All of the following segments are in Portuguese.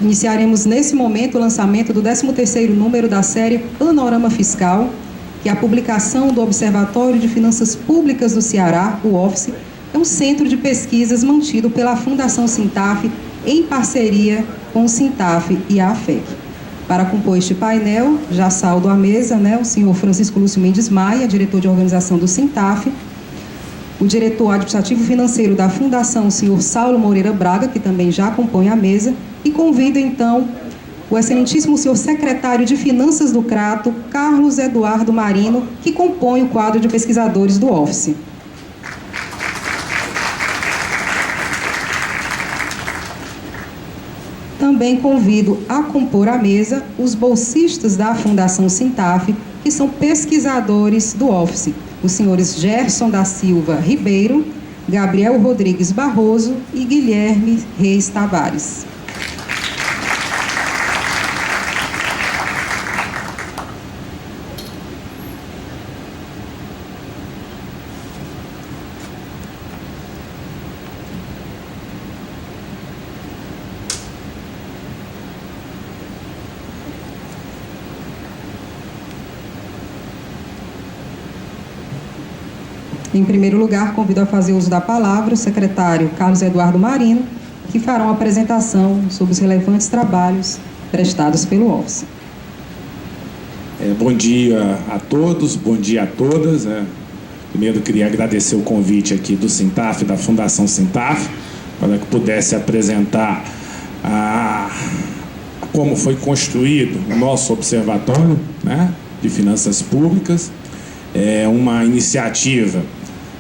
Iniciaremos nesse momento o lançamento do 13º número da série Panorama Fiscal, que é a publicação do Observatório de Finanças Públicas do Ceará, o OFCE, é um centro de pesquisas mantido pela Fundação Sintaf em parceria com o Sintaf e a AFEC. Para compor este painel, já saldo à mesa, o senhor Francisco Lúcio Mendes Maia, diretor de organização do Sintaf, o diretor administrativo financeiro da Fundação, o senhor Saulo Moreira Braga, que também já compõe a mesa, e convido, então, o excelentíssimo senhor secretário de Finanças do Crato, Carlos Eduardo Marino, que compõe o quadro de pesquisadores do OFCE. Também convido a compor a mesa os bolsistas da Fundação Sintaf, que são pesquisadores do OFCE, os senhores Gerson da Silva Ribeiro, Gabriel Rodrigues Barroso e Guilherme Reis Tavares. Em primeiro lugar, convido a fazer uso da palavra o secretário Carlos Eduardo Marino, que fará uma apresentação sobre os relevantes trabalhos prestados pelo OFCE. Bom dia a todos, bom dia a todas. Primeiro, queria agradecer o convite aqui do Sintaf, da Fundação Sintaf, para que pudesse apresentar como foi construído o nosso observatório, de finanças públicas. É uma iniciativa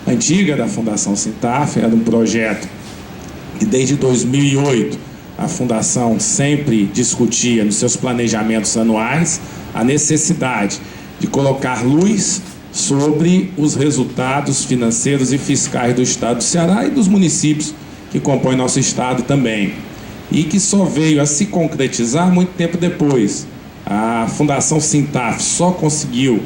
antiga da Fundação Sintaf, era um projeto que desde 2008 a Fundação sempre discutia nos seus planejamentos anuais a necessidade de colocar luz sobre os resultados financeiros e fiscais do Estado do Ceará e dos municípios que compõem nosso Estado também, e que só veio a se concretizar muito tempo depois. A Fundação Sintaf só conseguiu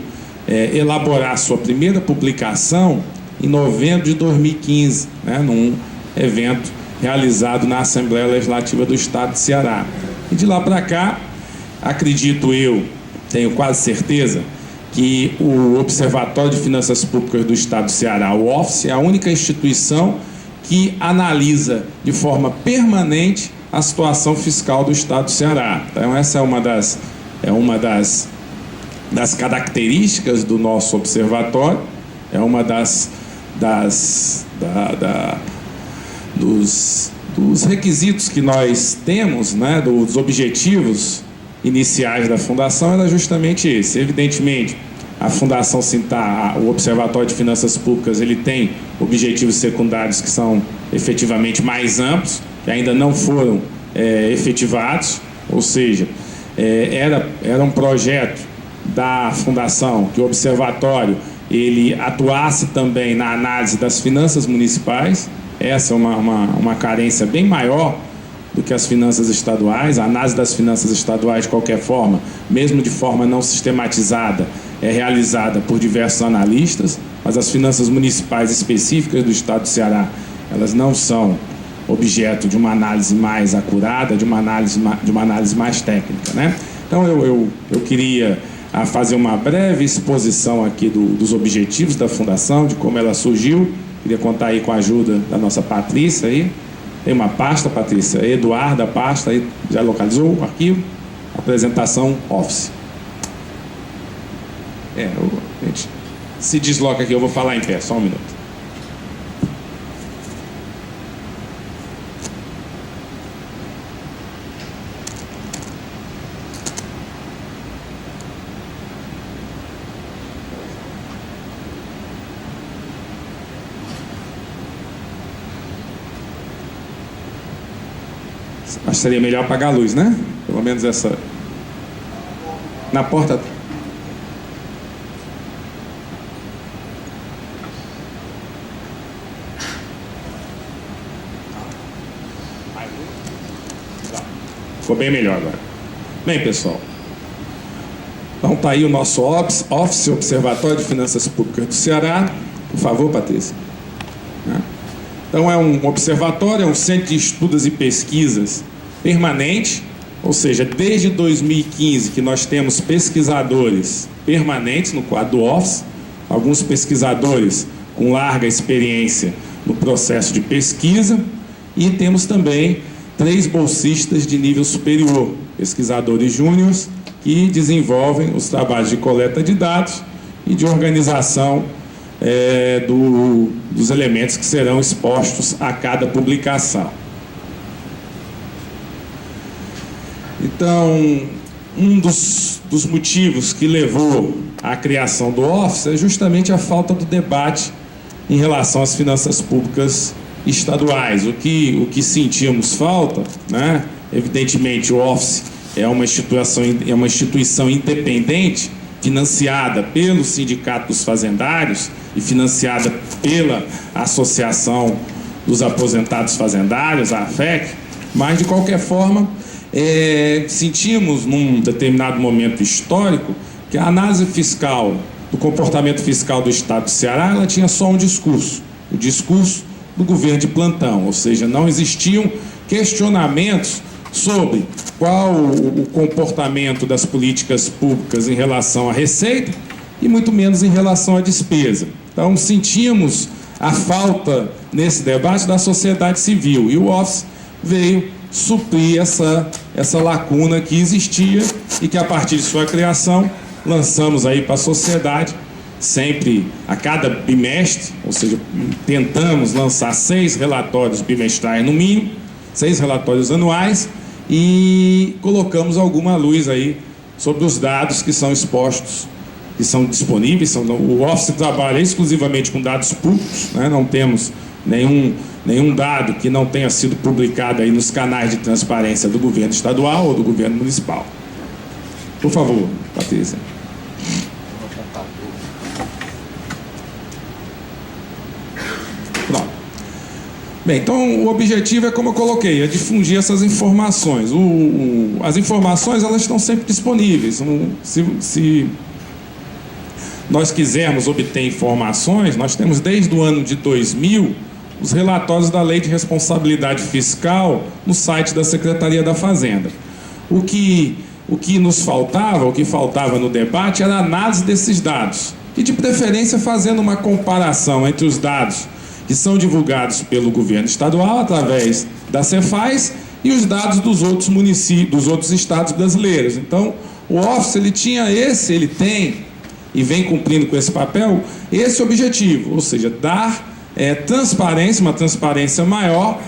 elaborar sua primeira publicação em novembro de 2015, num evento realizado na Assembleia Legislativa do Estado de Ceará. E de lá para cá, acredito eu, tenho quase certeza, que o Observatório de Finanças Públicas do Estado do Ceará, o OFCE, é a única instituição que analisa de forma permanente a situação fiscal do Estado do Ceará. Então, essa é uma das características do nosso observatório, é uma dos requisitos que nós temos, dos objetivos iniciais da Fundação, era justamente esse. Evidentemente, a Fundação Sintaf, o Observatório de Finanças Públicas, ele tem objetivos secundários que são efetivamente mais amplos, que ainda não foram efetivados, ou seja, era um projeto da Fundação que o Observatório ele atuasse também na análise das finanças municipais. Essa é uma carência bem maior do que as finanças estaduais. A análise das finanças estaduais, de qualquer forma, mesmo de forma não sistematizada, é realizada por diversos analistas, mas as finanças municipais específicas do Estado do Ceará, elas não são objeto de uma análise mais acurada, de uma análise mais técnica, Então, eu queria fazer uma breve exposição aqui dos objetivos da Fundação, de como ela surgiu. Queria contar aí com a ajuda da nossa Patrícia aí. Tem uma pasta, Patrícia, Eduardo, a pasta aí, já localizou o arquivo? Apresentação Office. Gente, se desloca aqui, eu vou falar em pé, só um minuto. Acho que seria melhor apagar a luz, Pelo menos essa... Na porta... Ficou bem melhor agora. Bem, pessoal. Então tá aí o nosso OFCE, Observatório de Finanças Públicas do Ceará. Por favor, Patrícia. Então é um observatório, é um centro de estudos e pesquisas permanente, ou seja, desde 2015 que nós temos pesquisadores permanentes no quadro do Office, alguns pesquisadores com larga experiência no processo de pesquisa, e temos também 3 bolsistas de nível superior, pesquisadores júniores, que desenvolvem os trabalhos de coleta de dados e de organização dos elementos que serão expostos a cada publicação. Então, um dos motivos que levou à criação do Office é justamente a falta do debate em relação às finanças públicas estaduais. O que sentimos falta, né? Evidentemente, o Office é uma instituição independente, financiada pelo Sindicato dos Fazendários e financiada pela Associação dos Aposentados Fazendários, a AFEC, mas, de qualquer forma, sentimos, num determinado momento histórico, que a análise fiscal, do comportamento fiscal do Estado do Ceará, ela tinha só um discurso, o discurso do governo de plantão, ou seja, não existiam questionamentos sobre qual o comportamento das políticas públicas em relação à receita e muito menos em relação à despesa. Então, sentimos a falta nesse debate da sociedade civil, e o Office veio suprir essa lacuna que existia e que, a partir de sua criação, lançamos aí para a sociedade, sempre a cada bimestre, ou seja, tentamos lançar 6 relatórios bimestrais no mínimo, 6 relatórios anuais, e colocamos alguma luz aí sobre os dados que são expostos, que são disponíveis. O Office trabalha exclusivamente com dados públicos, né? Não temos nenhum dado que não tenha sido publicado aí nos canais de transparência do governo estadual ou do governo municipal. Por favor, Patrícia. Pronto. Bem, então o objetivo é, como eu coloquei, é difundir essas informações. As informações, elas estão sempre disponíveis. Se nós quisermos obter informações, nós temos desde o ano de 2000 os relatórios da Lei de Responsabilidade Fiscal no site da Secretaria da Fazenda. O que nos faltava, o que faltava no debate, era a análise desses dados, e de preferência fazendo uma comparação entre os dados que são divulgados pelo governo estadual através da Cefaz e os dados dos outros municípios, dos outros estados brasileiros. Então, o Office ele tem e vem cumprindo com esse papel, esse objetivo, ou seja, dar transparência, uma transparência maior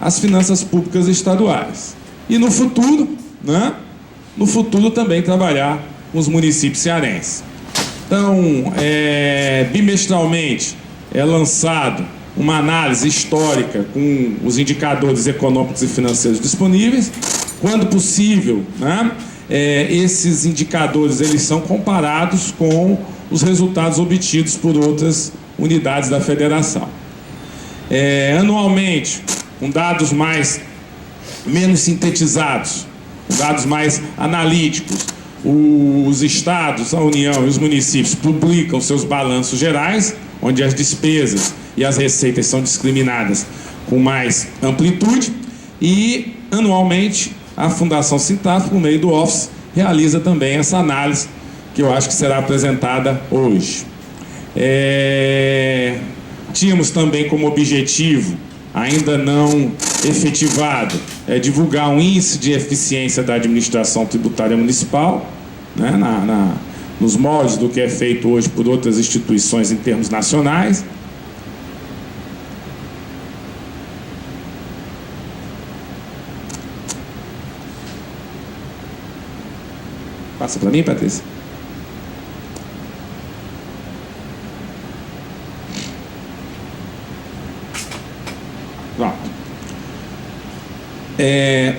às finanças públicas estaduais. E no futuro, né? No futuro também trabalhar com os municípios cearenses. Então, bimestralmente é lançado uma análise histórica com os indicadores econômicos e financeiros disponíveis. Quando possível, né? Esses indicadores eles são comparados com os resultados obtidos por outras unidades da federação. Anualmente, com dados menos sintetizados, dados mais analíticos, os estados, a União e os municípios publicam seus balanços gerais, onde as despesas e as receitas são discriminadas com mais amplitude, e anualmente a Fundação Sintaf, por meio do Office, realiza também essa análise que eu acho que será apresentada hoje. Tínhamos também como objetivo, ainda não efetivado, divulgar um índice de eficiência da administração tributária municipal, né, nos moldes do que é feito hoje por outras instituições em termos nacionais. Passa para mim, Patrícia. Pronto.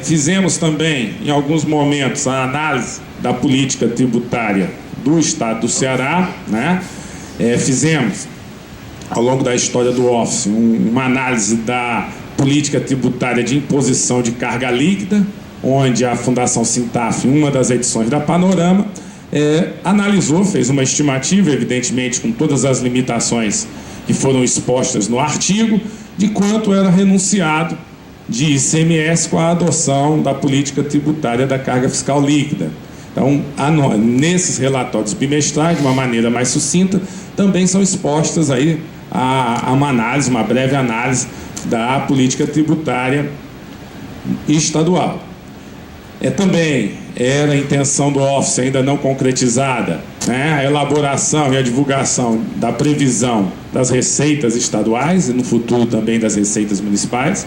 Fizemos também, em alguns momentos, a análise da política tributária do Estado do Ceará, né? Fizemos, ao longo da história do Office, uma análise da política tributária de imposição de carga líquida, onde a Fundação Sintaf, em uma das edições da Panorama, analisou, fez uma estimativa, evidentemente com todas as limitações que foram expostas no artigo, de quanto era renunciado de ICMS com a adoção da política tributária da carga fiscal líquida. Então, nesses relatórios bimestrais, de uma maneira mais sucinta, também são expostas aí a uma análise, uma breve análise da política tributária estadual. Também era a intenção do Office, ainda não concretizada, né, a elaboração e a divulgação da previsão das receitas estaduais e no futuro também das receitas municipais.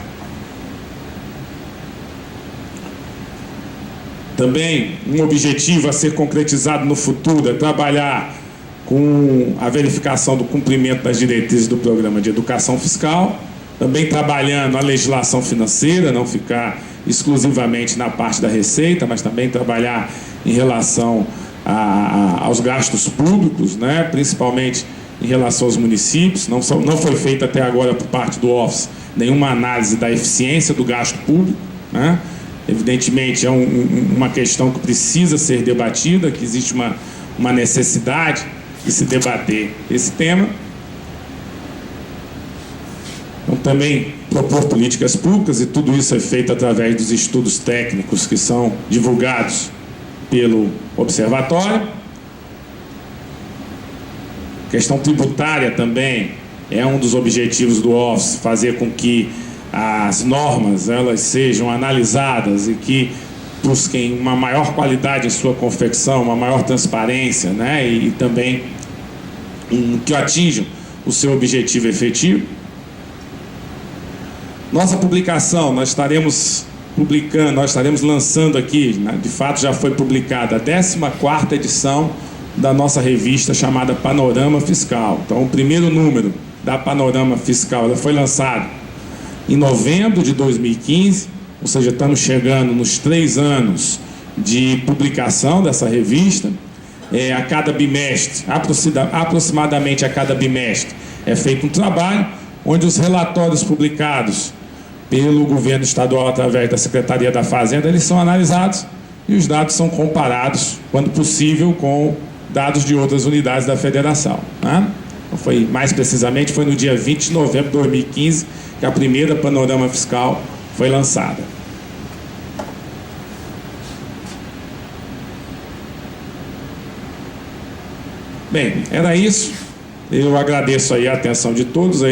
Também um objetivo a ser concretizado no futuro é trabalhar com a verificação do cumprimento das diretrizes do Programa de Educação Fiscal, também trabalhando a legislação financeira, não ficar exclusivamente na parte da receita, mas também trabalhar em relação aos gastos públicos, né, principalmente em relação aos municípios. Não foi feita até agora por parte do Office nenhuma análise da eficiência do gasto público, né? Evidentemente, é uma questão que precisa ser debatida, que existe uma necessidade de se debater esse tema. Então, também propor políticas públicas, e tudo isso é feito através dos estudos técnicos que são divulgados pelo Observatório. Questão tributária também é um dos objetivos do Office, fazer com que as normas elas sejam analisadas e que busquem uma maior qualidade em sua confecção, uma maior transparência, né, e também que atinjam o seu objetivo efetivo. Nossa publicação, nós estaremos lançando aqui, né, de fato já foi publicada a 14ª edição da nossa revista chamada Panorama Fiscal. Então, o primeiro número da Panorama Fiscal ela foi lançado em novembro de 2015, ou seja, estamos chegando nos 3 anos de publicação dessa revista. A cada bimestre, aproximadamente a cada bimestre, é feito um trabalho onde os relatórios publicados pelo governo estadual através da Secretaria da Fazenda, eles são analisados e os dados são comparados, quando possível, com dados de outras unidades da federação, né? Mais precisamente, foi no dia 20 de novembro de 2015 que a primeira Panorama Fiscal foi lançada. Bem, era isso. Eu agradeço aí a atenção de todos.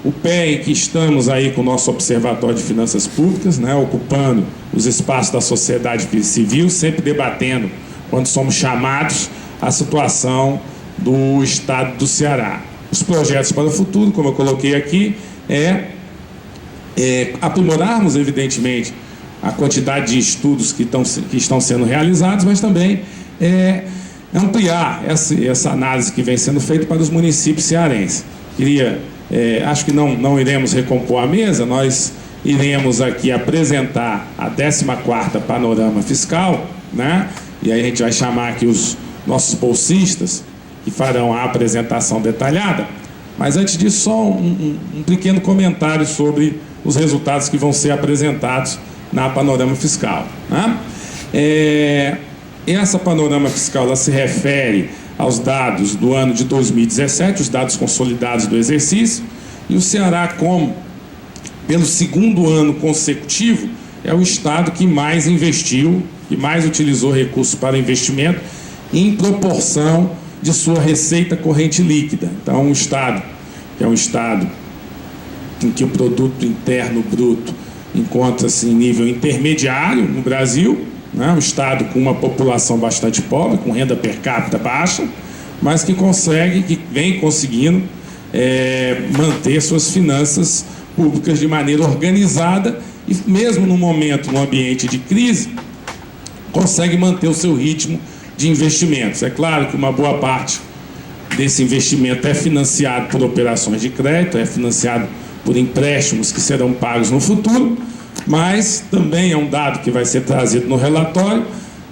O pé em que estamos aí com o nosso Observatório de Finanças Públicas, né, ocupando os espaços da sociedade civil, sempre debatendo, quando somos chamados, a situação do Estado do Ceará. Os projetos para o futuro, como eu coloquei aqui, aprimorarmos, evidentemente, a quantidade de estudos que estão sendo realizados, mas também ampliar essa análise que vem sendo feita para os municípios cearenses. Acho que não iremos recompor a mesa, nós iremos aqui apresentar a 14ª Panorama Fiscal, né? E aí a gente vai chamar aqui os nossos bolsistas, que farão a apresentação detalhada. Mas antes disso, só um pequeno comentário sobre os resultados que vão ser apresentados na Panorama Fiscal, né? Essa Panorama Fiscal ela se refere aos dados do ano de 2017, os dados consolidados do exercício, e o Ceará, como pelo 2º ano consecutivo, é o estado que mais investiu, que mais utilizou recursos para investimento em proporção de sua receita corrente líquida. Então, um estado que é um estado em que o produto interno bruto encontra-se em nível intermediário no Brasil, né? Um estado com uma população bastante pobre, com renda per capita baixa, mas que vem conseguindo manter suas finanças públicas de maneira organizada e, mesmo no ambiente de crise, consegue manter o seu ritmo de investimentos. É claro que uma boa parte desse investimento é financiado por operações de crédito, é financiado por empréstimos que serão pagos no futuro, mas também é um dado que vai ser trazido no relatório,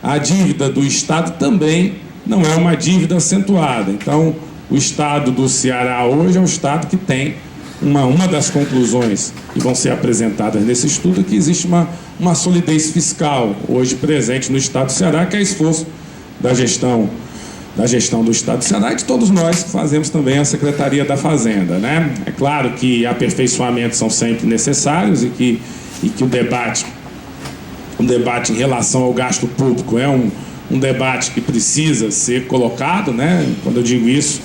a dívida do Estado também não é uma dívida acentuada. Então, o Estado do Ceará hoje é um Estado que tem uma das conclusões que vão ser apresentadas nesse estudo é que existe uma solidez fiscal hoje presente no Estado do Ceará, que é esforço da gestão da gestão do Estado do Ceará e de todos nós que fazemos também a Secretaria da Fazenda, né? É claro que aperfeiçoamentos são sempre necessários e que o debate em relação ao gasto público é um debate que precisa ser colocado, né? Quando eu digo isso,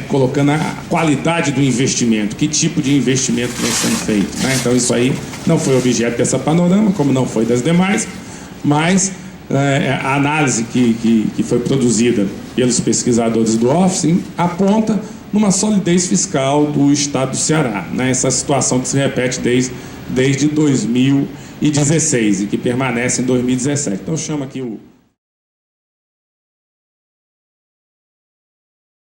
colocando a qualidade do investimento, que tipo de investimento vem sendo feito, né? Então isso aí não foi objeto dessa panorama, como não foi das demais, mas a análise que foi produzida pelos pesquisadores do Office aponta numa solidez fiscal do Estado do Ceará, né? Essa situação que se repete desde 2016 e que permanece em 2017. Então chama aqui o